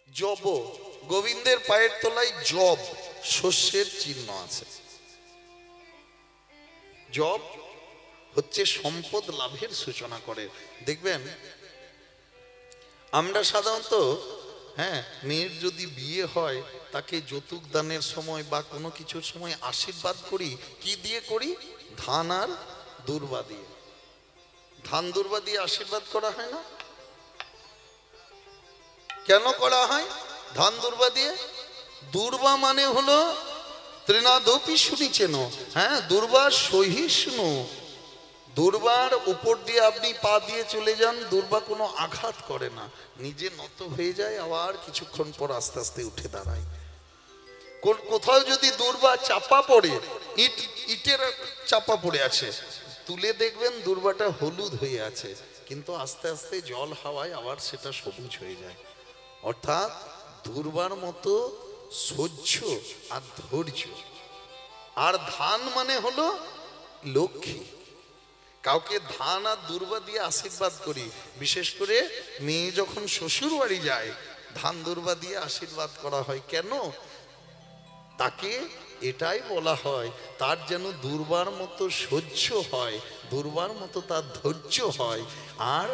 Job, গোবিন্দের পায়ের তলায় জব শস্যের চিহ্ন আছে। জব হচ্ছে সম্পদ লাভের সূচনা করে। দেখবেন আমরা সাধারণত মেয়ের যদি বিয়ে হয় তাকে যৌতুক দানের সময় বা কোনো কিছুর সময় আশীর্বাদ করি, কি দিয়ে করি? ধান আর দুর্বা দিয়ে। ধান দুর্বা দিয়ে আশীর্বাদ করা হয় না? কেন করা হয় ধান দুর্বা দিয়ে? দুর্বা মানে হলো তৃণাদপি শুনিছেন, দুর্বা সহিষ্ণু। দুর্বার উপর দিয়ে আপনি পা দিয়ে চলে যান, দুর্বা কোনো আঘাত করে না, নিজে নত হয়ে যায়, আবার কিছুক্ষণ পর আস্তে আস্তে উঠে দাঁড়ায়। কোথাও যদি দুর্বা চাপা পড়ে, ইটের চাপা পড়ে আছে, তুলে দেখবেন দুর্বাটা হলুদ হয়ে আছে, কিন্তু আস্তে আস্তে জল হাওয়ায় আবার সেটা সবুজ হয়ে যায়। অর্থাৎ দুর্বার মতো সহ্য আর ধৈর্য। আর ধান মানে হলো লক্ষ্মী। কাউকে ধান আর দুর্বা দিয়ে আশীর্বাদ করি, বিশেষ করে মেয়ে যখন শ্বশুর বাড়ি যায় ধান দুর্বা দিয়ে আশীর্বাদ করা হয়। কেন? তাকে এটাই বলা হয় তার যেন দুর্বার মতো সহ্য হয়, দুর্বার মতো তার ধৈর্য হয়, আর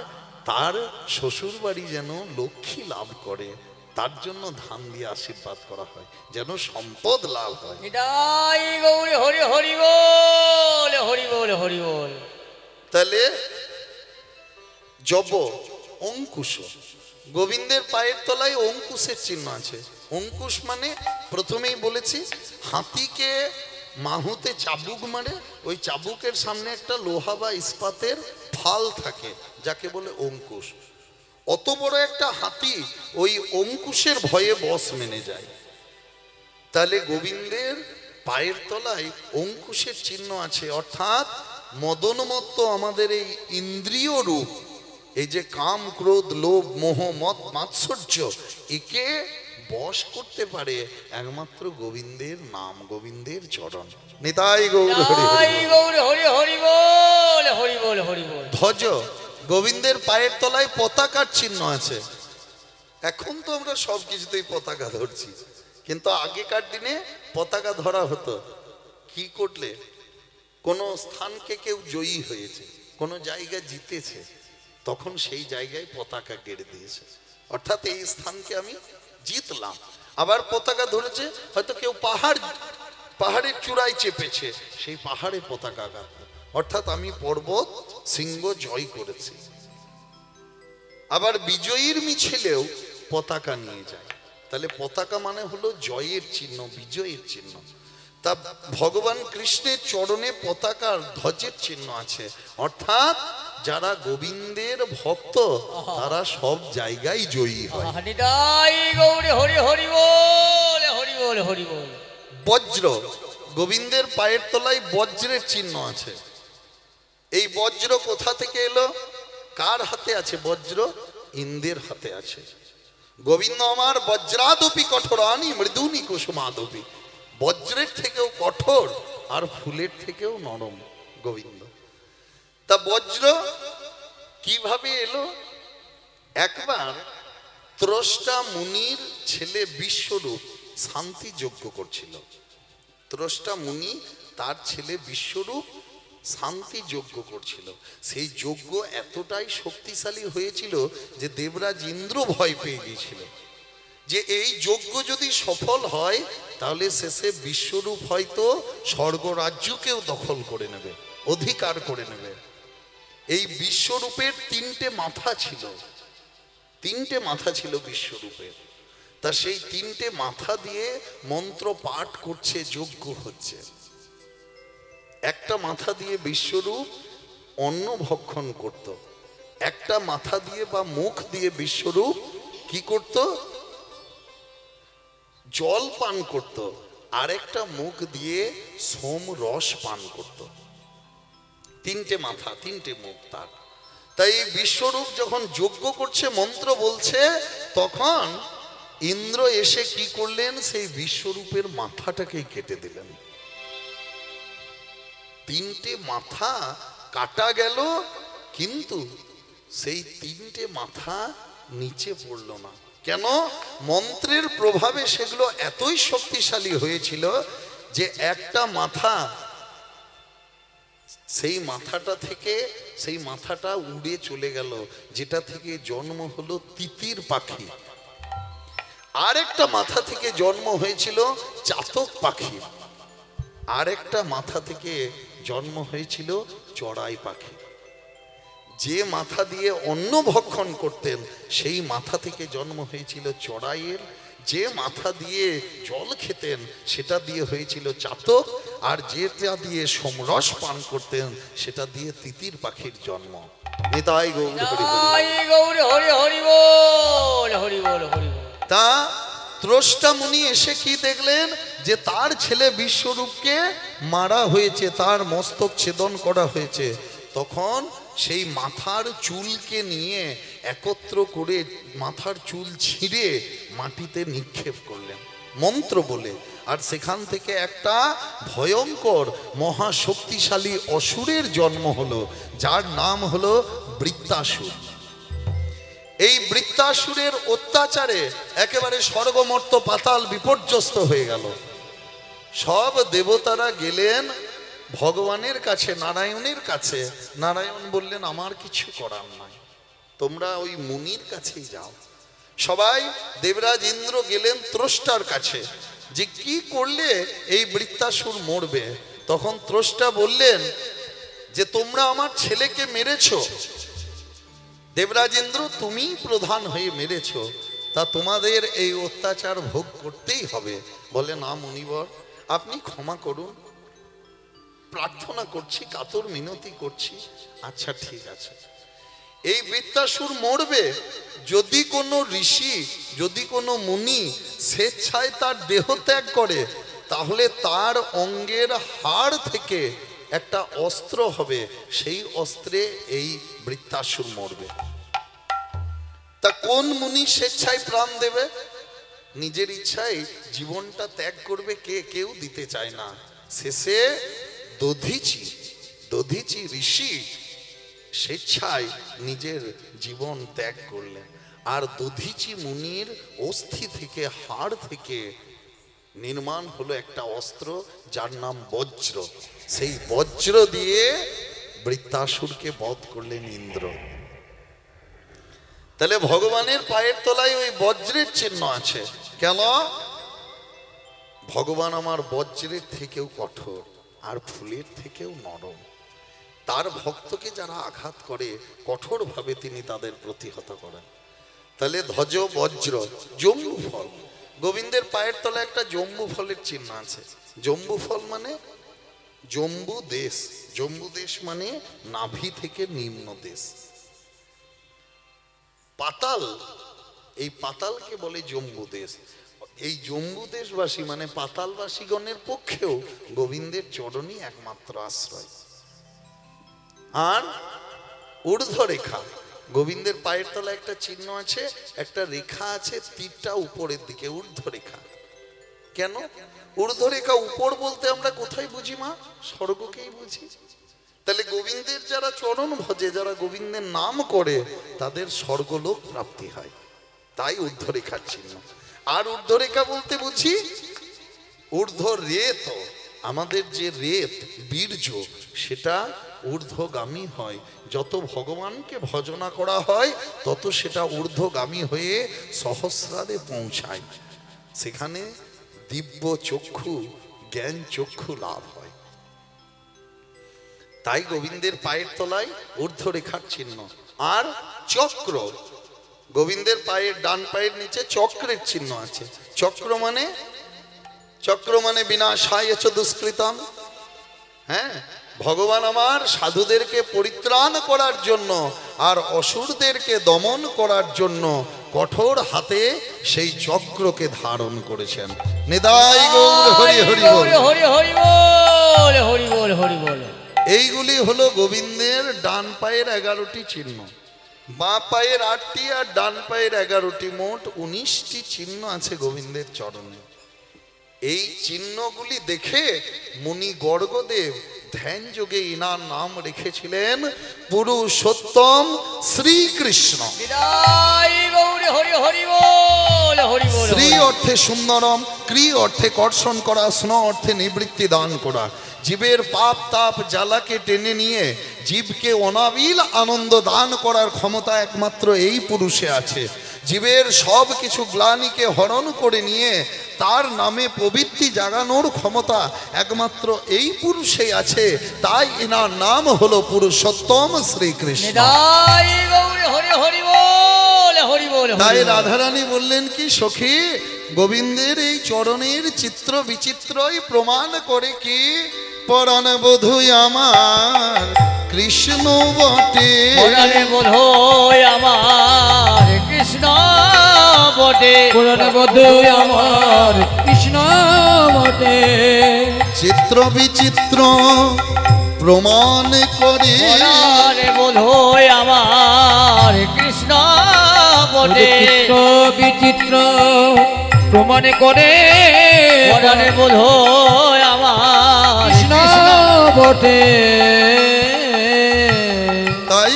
তার শ্বশুর বাড়ি যেন লক্ষ্মী লাভ করে, তার জন্য ধান দিয়ে আশীর্বাদ করা হয়, যেন সম্পদ লাভ হয়। হরি হরি বল, হরি বল, হরি বল। তাহলে জব অঙ্কুশ, গোবিন্দের পায়ের তলায় অঙ্কুশের চিহ্ন আছে। অঙ্কুশ মানে প্রথমেই বলেছি, হাতিকে মাহুতে চাবুক মারে, ওই চাবুকের সামনে একটা লোহা বা ইস্পাতের ফাল থাকে, যাকে বলে অঙ্কুশ। অত বড় একটা হাতি ওই অঙ্কুশের ভয়ে বশ মেনে যায়। তাহলে গোবিন্দের পায়ের তলায় অঙ্কুশের চিহ্ন আছে, অর্থাৎ মদনমত্ত আমাদের এই ইন্দ্রিয় রূপ, এই যে কাম ক্রোধ লোভ মোহ মদ মাৎসর্য, একে বশ করতে পারে একমাত্র গোবিন্দের নাম, গোবিন্দের চরণ। নিতাই গৌর হরি হরি হরি বল, হরি বল, হরি বল। ধ্বজ, গোবিন্দের পায়ের তলায় পতাকার চিহ্ন আছে। এখন তো আমরা সব কিছুতেই পতাকা ধরছি, কিন্তু আগেকার দিনে পতাকা ধরা হতো কি করলে? কোনো স্থানকে কেউ জয়ী হয়েছে, কোনো জায়গায় জিতেছে, তখন সেই জায়গায় পতাকা গেড়ে দিয়েছে, অর্থাৎ এই স্থানকে আমি জিতলাম। আবার পতাকা ধরেছে হয়তো কেউ পাহাড়ের চূড়ায় চেপেছে, সেই পাহাড়ে পতাকা গাঁথল, অর্থাৎ আমি পর্বত শৃঙ্গ জয় করেছি। আবার বিজয়ীর মিছিলেও পতাকা নিয়ে যায়, তাহলে পতাকা মানে হলো জয়ের চিহ্ন, বিজয়ের চিহ্ন। তা ভগবান কৃষ্ণের চরণে পতাকার ধ্বজের চিহ্ন আছে, অর্থাৎ যারা গোবিন্দের ভক্ত তারা সব জায়গায় জয়ী হয়। হরি হরি বল, হরি বল, হরি বল। বজ্র, গোবিন্দের পায়ের তলায় বজ্রের চিহ্ন আছে। এই বজ্র কোথা থেকে এলো? কার হাতে আছে বজ্র? ইন্দ্রের হাতে আছে। গোবিন্দ আমার বজ্রাদপি কঠোরানি মৃদুনি কুসুমাদপি, বজ্রের থেকেও কঠোর আর ফুলের থেকেও নরম গোবিন্দ। তা বজ্র কিভাবে এলো? একবার ত্রষ্টা মুনির ছেলে বিশ্বরূপ শান্তি যজ্ঞ করছিল। ত্রষ্টা মুনি তার ছেলে বিশ্বরূপ শান্তি যজ্ঞ করছিল। সেই যজ্ঞ এতটাই শক্তিশালী হয়েছিল যে দেবরাজ ইন্দ্র ভয় পেয়ে গিয়েছিল যে এই যজ্ঞ যদি সফল হয় তাহলে শেষে বিশ্বরূপ হয়তো স্বর্গরাজ্যকেও দখল করে নেবে, অধিকার করে নেবে। এই বিশ্বরূপের তিনটে মাথা ছিল, তিনটে মাথা ছিল বিশ্বরূপের। তা সেই তিনটে মাথা দিয়ে মন্ত্র পাঠ করছে, যজ্ঞ হচ্ছে। একটা মাথা দিয়ে বিশ্বরূপ অন্ন ভক্ষণ করত, একটা মাথা দিয়ে বা মুখ দিয়ে বিশ্বরূপ কি করত? জল পান করত, আরেকটা মুখ দিয়ে সোম রস পান করত। তিনটে মাথা, তিনটে মুখ তার। তাই বিশ্বরূপ যখন যজ্ঞ করছে, মন্ত্র বলছে, তখন ইন্দ্র এসে কি করলেন? সেই বিশ্বরূপের মাথাটাকে কেটে দিলেন। তিনটে মাথা কাটা গেল, কিন্তু সেই তিনটে মাথা নিচে পড়ল না, কেন? মন্ত্রের প্রভাবে সেগুলো এতই শক্তিশালী হয়েছিল যে একটা মাথা, সেই মাথাটা উড়ে চলে গেল, যেটা থেকে জন্ম হলো তিতির পাখি। আরেকটা মাথা থেকে জন্ম হয়েছিল চাতক পাখি, আরেকটা মাথা থেকে জন্ম হয়েছিল চড়াই পাখি। যে মাথা দিয়ে অন্ন ভক্ষণ করতেন সেই মাথা থেকে জন্ম হয়েছিল চড়াইয়ের, যে মাথা দিয়ে জল খেতেন সেটা দিয়ে হয়েছিল চাতক, আর যেটা দিয়ে সোমরস পান করতেন সেটা দিয়ে তিতির পাখির জন্ম। নিতাই গৌর হরি হরি। জয় গৌরী হরি হরি বল, হরি বল, হরি বল। তা ত্রষ্টা মুনি এসে কি দেখলেন? যে তার ছেলে বিশ্বরূপকে মারা হয়েছে, তার মস্তক ছেদন করা হয়েছে। তখন সেই মাথার চুলকে নিয়ে একত্র করে মাথার চুল ছিঁড়ে মাটিতে নিক্ষেপ করলেন মন্ত্র বলে। আর সেখান থেকে একটা ভয়ঙ্কর মহাশক্তিশালী অসুরের জন্ম হলো, যার নাম হলো বৃত্তাসুর। এই বৃত্তাসুরের অত্যাচারে একেবারে স্বর্গমর্ত পাতাল বিপর্যস্ত হয়ে গেল। সব দেবতারা গেলেন ভগবানের কাছে, নারায়ণের কাছে। নারায়ণ বললেন, আমার কিছু করার নাই, তোমরা ওই মুনির কাছেই যাও। সবাই দেবরাজ ইন্দ্র গেলেন ত্রষ্টার কাছে, যে কি করলে এই বৃত্তাসুর মরবে। তখন ত্রষ্টা বললেন যে তোমরা আমার ছেলেকে মেরেছো, দেবরাজ ইন্দ্র তুমি প্রধান হয়ে মেরেছ, তা তোমাদের এই অত্যাচার ভোগ করতেই হবে। বলে, না মুনিবর, আপনি ক্ষমা করুন, প্রার্থনা করছি, কাতর মিনতি করছি। আচ্ছা ঠিক আছে, এই বৃত্তাসুর মরবে যদি কোনো ঋষি, যদি কোনো মুনি স্বেচ্ছায় তার দেহ ত্যাগ করে, তাহলে তার অঙ্গের হাড় থেকে একটা অস্ত্র হবে, সেই অস্ত্রে এই বৃত্তাসুর মরবে। তা কোন মুনি স্বেচ্ছায় প্রাণ দেবে? নিজের ইচ্ছায় জীবনটা ত্যাগ করবে কে? কেউ দিতে চায় না। শেষে দধিচি ঋষি স্বেচ্ছায় নিজের জীবন ত্যাগ করলেন। আর দধিচি মুনির অস্থি থেকে, হাড় থেকে নির্মাণ হলো একটা অস্ত্র, যার নাম বজ্র। সেই বজ্র দিয়ে বৃত্তাসুরকে বধ করলেন ইন্দ্র। তাহলে ভগবানের পায়ের তলায় ওই বজ্রের চিহ্ন আছে। কেন? ভগবান আমার বজ্রের থেকেও কঠোর আর ফুলের থেকেও নরম। তার ভক্তকে যারা আঘাত করে কঠোরভাবে তিনি তাদের প্রতিহত করেন। তাহলে ধ্বজ বজ্র, জম্বু ফল, গোবিন্দের পায়ের তলায় একটা জম্বু ফলের চিহ্ন আছে। জম্বু ফল মানে জম্বু দেশ, জম্বু দেশ মানে নাভি থেকে নিম্ন দেশ। পাতাল, এই পাতালকে বলে জম্বু দেশ। এই জম্বু দেশবাসী মানে পাতালবাসীগণের পক্ষেও গোবিন্দের চরণই একমাত্র আশ্রয়। আর ঊর্ধ্বরেখা, গোবিন্দের পায়ের তলায় একটা চিহ্ন আছে, একটা রেখা আছে, তীরটা উপরের দিকে, ঊর্ধ্বরেখা। কেন ঊর্ধ্বরেখা? উপর বলতে আমরা কোথায় বুঝি মা? স্বর্গকেই বুঝি। তাহলে গোবিন্দের যারা চরণ ভজে, যারা গোবিন্দের নাম করে, তাদের স্বর্গলোক প্রাপ্তি হয়, তাই ঊর্ধ্বরেখার চিহ্ন। আর ঊর্ধ্বরেখা বলতে বুঝি ঊর্ধ্ব রেত, আমাদের যে রেত বীর্য, সেটা ঊর্ধ্বগামী হয়। যত ভগবানকে ভজনা করা হয় তত সেটা ঊর্ধ্বগামী হয়ে সহস্রারে পৌঁছায়, সেখানে দিব্য চক্ষু, জ্ঞান চক্ষু লাভ হয়। তাই গোবিন্দের পায়ের তলায় ঊর্ধ্বরেখার চিহ্ন। আর চক্র, গোবিন্দের পায়ের ডান পায়ের নিচে চক্রের চিহ্ন আছে। চক্র মানে বিনাশায় চ দুষ্কৃতম। হ্যাঁ, ভগবান আমার সাধুদেরকে পরিত্রাণ করার জন্য আর অসুরদেরকে দমন করার জন্য কঠোর হাতে সেই চক্রকে ধারণ করেছেন। নিতাই গৌর হরি হরি বল, হরি হরি বল, হরি বল, হরি বল। এইগুলি হলো গোবিন্দের ডান পায়ের 11টি চিহ্ন। বাঁ পায়ের 8টি আর ডান পায়ের 11টি, মোট 19টি চিহ্ন আছে গোবিন্দের চরণে। এই চিহ্নগুলি দেখে মুনি গর্গদেব ধ্যান যোগে ইনার নাম রেখেছিলেন পুরুষোত্তম শ্রীকৃষ্ণ। বিদায় গৌরী হরি হরি বল হরি বল। শ্রী অর্থে সুন্দরম, ক্রি অর্থে কর্ষণ করা, স্ন অর্থে নিবৃত্তি দান করা। জীবের পাপ তাপ জ্বালাকে টেনে নিয়ে জীবকে অনাবিল আনন্দ দান করার ক্ষমতা একমাত্র এই পুরুষে আছে। জীবের সব কিছু গ্লানিকে হরণ করে নিয়ে তার নামে প্রবৃত্তি জাগানোর ক্ষমতা একমাত্র এই পুরুষে আছে। তাই এনার নাম হলো পুরুষোত্তম শ্রীকৃষ্ণ। বিদায় গৌরী হরি হরি বল হরি বল। তাই রাধারানী বললেন কি সখী, গোবিন্দের এই চরণের চিত্র বিচিত্রই প্রমাণ করে কি পরাণ বধূ আমার কৃষ্ণ বটে। পরাণ বধূ আমার কৃষ্ণ বটে। পরাণ বধূ আমার কৃষ্ণ বটে। চিত্র বিচিত্র প্রমাণ করে পরাণ বধূ আমার কৃষ্ণ বটে। চিত্র বিচিত্র প্রমাণ করে পরাণ বধূ আমার কৃষ্ণ বটে। তাই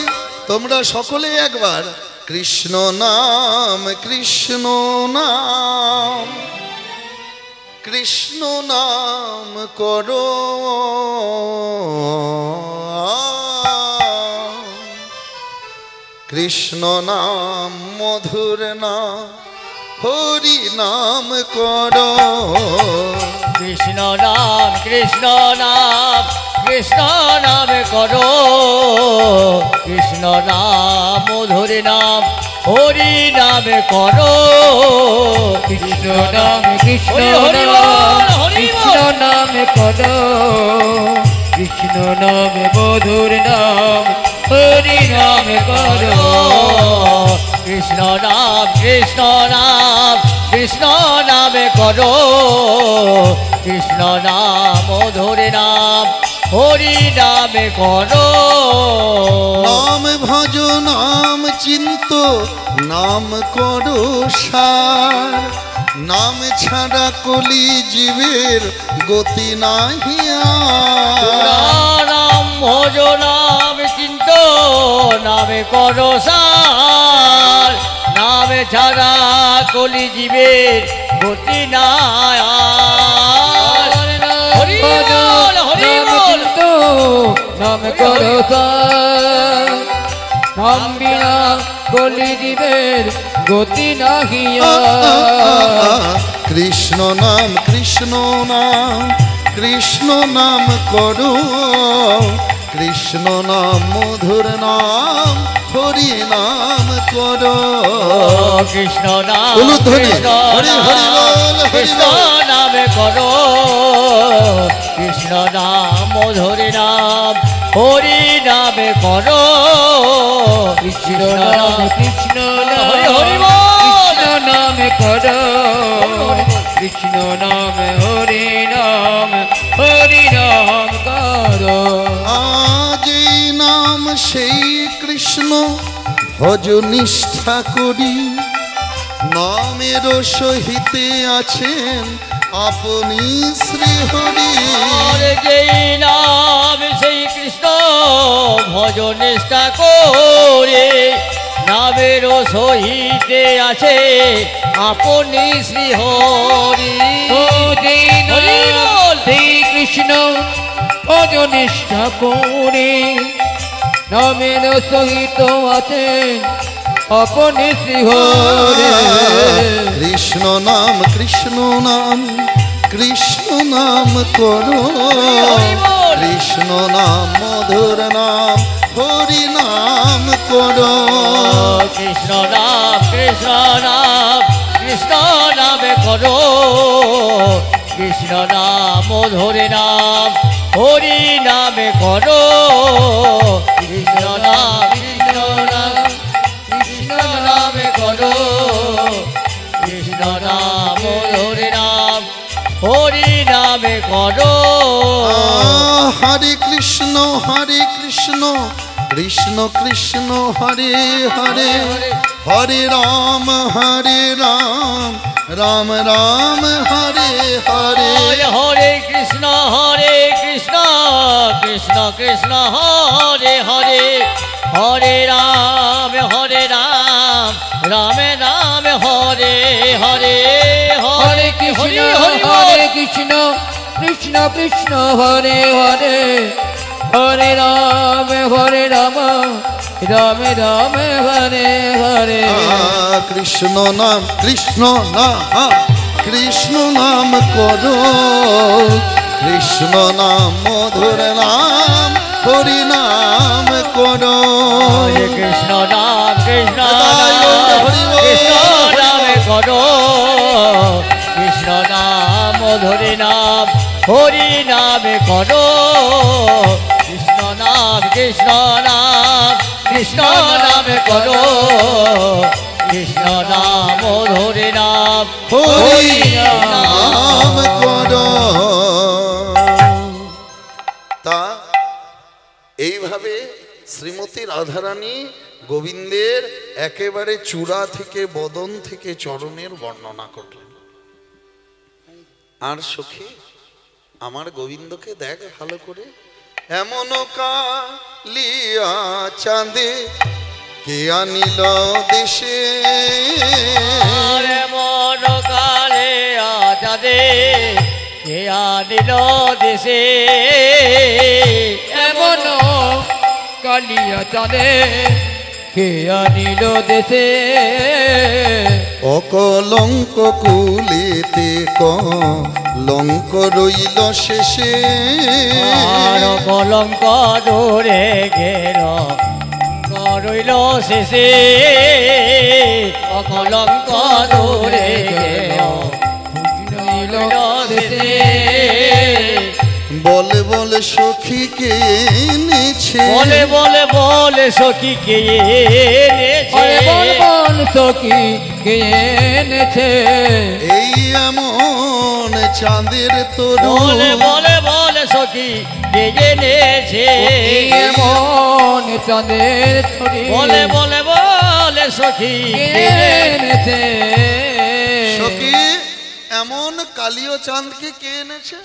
তোমরা সকলে একবার কৃষ্ণ নাম কৃষ্ণ নাম কৃষ্ণ নাম করো, কৃষ্ণ নাম মধুর নাম হরি নাম করো। কৃষ্ণ নাম কৃষ্ণ নাম কৃষ্ণ নাম করো। কৃষ্ণ নাম মধুর নাম হরি নাম করো। কৃষ্ণ নাম কৃষ্ণ হরি হরি নাম বল, হরি কৃষ্ণ বল। নাম করো। কৃষ্ণ নাম মধুর নাম হরি নাম করো। কৃষ্ণ নাম কৃষ্ণ নাম কৃষ্ণ নামে করো। কৃষ্ণ নাম মধুর নাম হরি নামে করো। নাম ভজ নাম চিন্ত নাম করো সার, নাম ছাড়া কলি জীবের গতি নাহি আর। নাম ভজ নাম চিন্ত নামে করো সার, নামে ছাড়া কলি জীবের গতি নাই আর। হরি বল হরি বল। নাম করো তার, নাম বিনা কলি জীবের গতি নাহি আর। কৃষ্ণ নাম কৃষ্ণ নাম কৃষ্ণ নাম করো। কৃষ্ণ নাম মধুর নাম হরি নাম করো। কৃষ্ণ নাম উলুধ্বনি, কৃষ্ণ হরি হরি নাম বল, হরি কৃষ্ণ বল। নামে করো। কৃষ্ণ নাম মধুর নাম হরি নামে করো। কৃষ্ণ নাম কৃষ্ণ নাম হরি হরি বল। কৃষ্ণ নামে করো। কৃষ্ণ নাম হরি নাম হরি নাম করো। আজ এই নাম সেই কৃষ্ণ ভজ নিষ্ঠা করি, নামের সহিতে আছেন আপনি শ্রীহরি। আর যেই নাম সেই কৃষ্ণ ভজ নিষ্ঠা করে, নামের সহিতে আছে আপনি শ্রী হরি। ও যে হরি নাম বল। সেই কৃষ্ণ ভজ নিষ্ঠা করে, নামের সহিত আছেন আপনি শ্রী হরে। কৃষ্ণ নাম কৃষ্ণ নাম কৃষ্ণ নাম করো। কৃষ্ণ নাম মধুর নাম হরি নাম করো। কৃষ্ণ নাম কৃষ্ণ নাম কৃষ্ণ নামে করো। কৃষ্ণ নাম মধুর নাম হরি নামে করো। কৃষ্ণ নাম কৃষ্ণ নাম কৃষ্ণ নামে করো। কৃষ্ণ নাম মধুর নাম হরি নামে করো। হরে কৃষ্ণ কৃষ্ণ কৃষ্ণ হরে হরে, হরে রাম রাম রাম হরে হরে। হরে কৃষ্ণ কৃষ্ণ কৃষ্ণ হরে হরে হরে রাম রাম রাম হরে হরে হরে কৃষ্ণ হরে কৃষ্ণ কৃষ্ণ কৃষ্ণ হরে হরে হরে রাম রাম রাম হরে হরে কৃষ্ণ নাম কৃষ্ণ নাম করো, কৃষ্ণ নাম মধুর নাম হরি নাম করো। হরে কৃষ্ণ নাম কৃষ্ণ নাম করো, কৃষ্ণ নাম মধুর নাম হরি নাম করো। কৃষ্ণ নাম করো, কৃষ্ণ নাম মধুর নাম হরি নাম করো। তা এইভাবে শ্রীমতী রাধারানী গোবিন্দের একেবারে চূড়া থেকে বদন থেকে চরণের বর্ণনা করলেন। আর সখী আমার গোবিন্দকে দেখ ভালো করে, এমন কালিয়া চাঁদে কে আনিল দেশে, এমন কালে আজাদে কে আনিল দেশে, এমন কালিয়া চাঁদে কে আনিল দেশে, অকলঙ্ক কুলেতে কলঙ্ক রইল শেষে, আর কলঙ্ক দূরে গেল রইল শেষে, অকলঙ্ক দূরে গেল রইল শেষে। বলে বলে সখীকে এনেছে, বলে সখী কে এনেছে, বল সখী কে এনেছে, এই এমন চাঁদের তরু, বলে সখী কে এনেছে, এমন চাঁদের ছড়ি, বলে সখী কে এনেছে, সখী এমন কালীয় চাঁদকে কে এনেছে?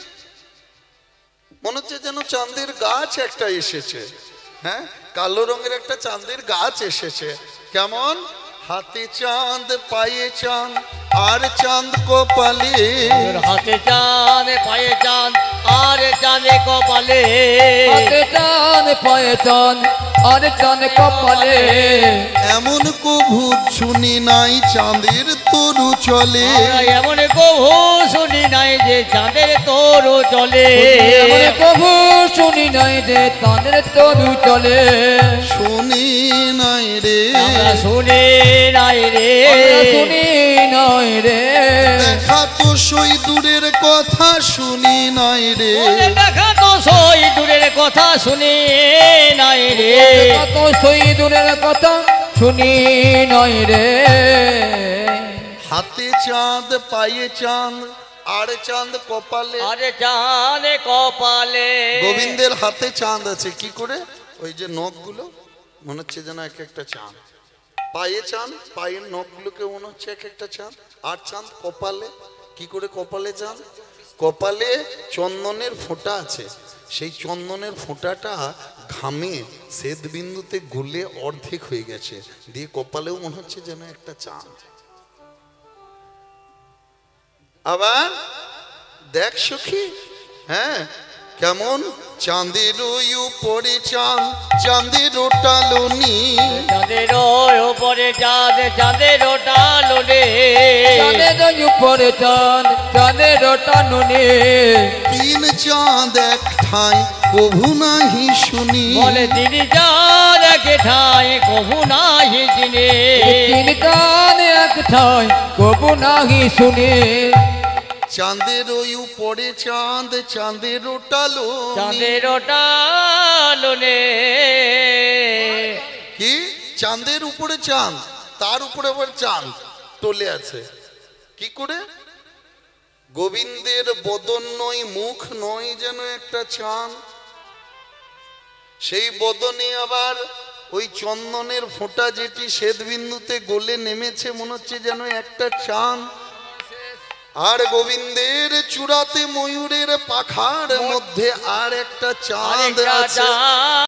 মনে হচ্ছে যেন চাঁদের গাছ একটা এসেছে, হ্যাঁ কালো রঙের একটা চাঁদের গাছ এসেছে। কেমন? হাতে চাঁদ পায়ে চাঁদ আর চাঁদ কপালে, হাতে চাঁদ পায়ে চাঁদ আর চাঁদে কপালে, হাতে চাঁদ পায়ে চাঁদ আর চাঁদ কপালে, এমন কভু শুনি নাই চাঁদের তরু চলে, এমন কভু শুনি নাই যে চাঁদের তরু চলে, এমন কভু শুনি নাই যে চাঁদের তরু চলে, শুনি নাই রে, আমরা শুনি নাই রে, শুনি নাই রে, দেখা তো সই দূরের কথা শুনি নাই রে, দেখা তো সই দূরের কথা শুনি নাই রে, কত সই দূরের কথা শুনি নাই রে, হাতে চাঁদ পায়ে চাঁদ আর চাঁদ কপালে। আরে চাঁদ কপালে, গোবিন্দের হাতে চাঁদ আছে কি করে? ওই যে নখগুলো মনে হচ্ছে যেন এক একটা চাঁদ, পায়ে চাঁদ, পায়ের নখগুলোকে মনে হচ্ছে এক একটা চাঁদ, আর চাঁদ কপালে। কি করে কপালে চাঁদ? কপালে চন্দনের ফোঁটা আছে, সেই চন্দনের ফোঁটাটা ঘামে শ্বেত বিন্দুতে গলে অর্ধেক হয়ে গেছে, দিয়ে কপালেও মনে হচ্ছে যেন একটা চাঁদ। আবার দেখ সখী, হ্যাঁ কেমন চাঁদের উপরে চাঁদ, চাঁদের টালনি, চাঁদের উপরে চাঁদ, চাঁদের টালনে, চাঁদের উপরে চাঁদ, চাঁদের টানুনি, তিন চাঁদ এক ঠাঁই কভু নাহি শুনি, বলে তিনি চাঁদ এক ঠাই কভু নাহি চিনে, তিন চাঁদ এক ঠাই কবু নাহি শুনি, চাঁদের উপরে চাঁদ, চাঁদের টালনি, চাঁদের টালনে, কি চাঁদের উপরে চাঁদ, তার উপরে আবার চাঁদ টলে আছে। কি করে? গোবিন্দের বদন নয়, মুখ নয় যেন একটা চাঁদ, সেই বদনে আবার ওই চন্দনের ফোঁটা যেটি শ্বেত বিন্দুতে গলে নেমেছে মনে হচ্ছে যেন একটা চাঁদ। আর গোবিন্দের চূড়াতে ময়ূরের পাখার মধ্যে আর একটা চাঁদ আরেকটা আছে। চাঁদ